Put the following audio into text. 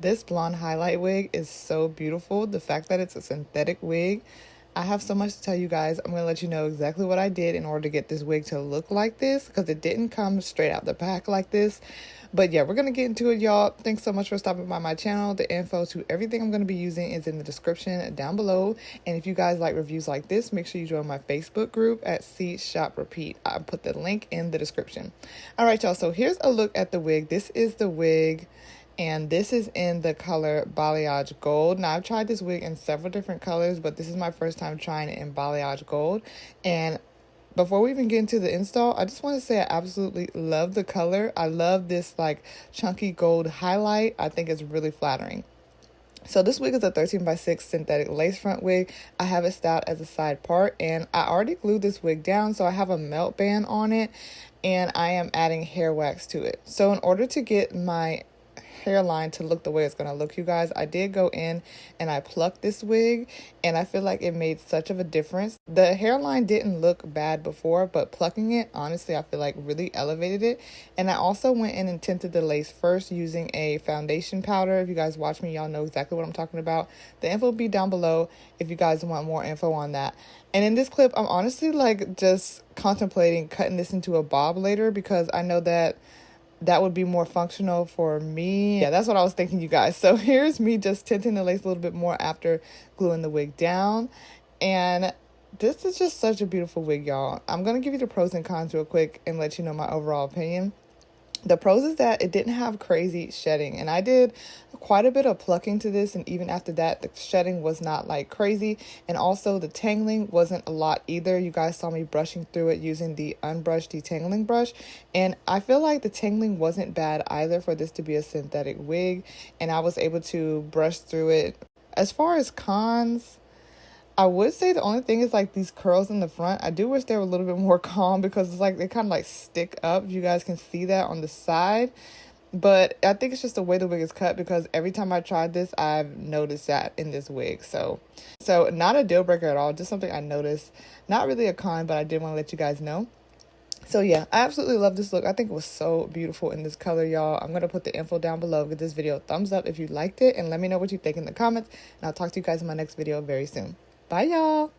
This blonde highlight wig is so beautiful. The fact that it's a synthetic wig, I have so much to tell you guys. I'm going to let you know exactly what I did in order to get this wig to look like this, because it didn't come straight out the pack like this. But yeah, we're going to get into it, y'all. Thanks so much for stopping by my channel. The info to everything I'm going to be using is in the description down below. And if you guys like reviews like this, make sure you join my Facebook group at See Shop Repeat. I put the link in the description. All right, y'all. So here's a look at the wig. This is the wig, and this is in the color Balayage Gold. Now, I've tried this wig in several different colors, but this is my first time trying it in Balayage Gold. And before we even get into the install, I just want to say I absolutely love the color. I love this like chunky gold highlight. I think it's really flattering. So this wig is a 13x6 synthetic lace front wig. I have it styled as a side part, and I already glued this wig down, so I have a melt band on it, and I am adding hair wax to it. So in order to get my hairline to look the way it's going to look, you guys, I did go in and I plucked this wig, and I feel like it made such of a difference. The hairline didn't look bad before, but plucking it, honestly, I feel like really elevated it. And I also went in and tinted the lace first using a foundation powder. If you guys watch me, y'all know exactly what I'm talking about. The info will be down below if you guys want more info on that. And in this clip, I'm honestly like just contemplating cutting this into a bob later, because I know that would be more functional for me. Yeah, that's what I was thinking, you guys. So here's me just tinting the lace a little bit more after gluing the wig down. And this is just such a beautiful wig, y'all. I'm going to give you the pros and cons real quick and let you know my overall opinion. The pros is that it didn't have crazy shedding, and I did quite a bit of plucking to this, and even after that, the shedding was not like crazy, and also the tangling wasn't a lot either. You guys saw me brushing through it using the unbrushed detangling brush, and I feel like the tangling wasn't bad either for this to be a synthetic wig, and I was able to brush through it. As far as cons, I would say the only thing is like these curls in the front. I do wish they were a little bit more calm, because it's like they kind of like stick up. You guys can see that on the side. But I think it's just the way the wig is cut, because every time I tried this, I've noticed that in this wig. So not a deal breaker at all. Just something I noticed. Not really a con, but I did want to let you guys know. So yeah, I absolutely love this look. I think it was so beautiful in this color, y'all. I'm going to put the info down below. Give this video a thumbs up if you liked it, and let me know what you think in the comments. And I'll talk to you guys in my next video very soon. Bye, y'all.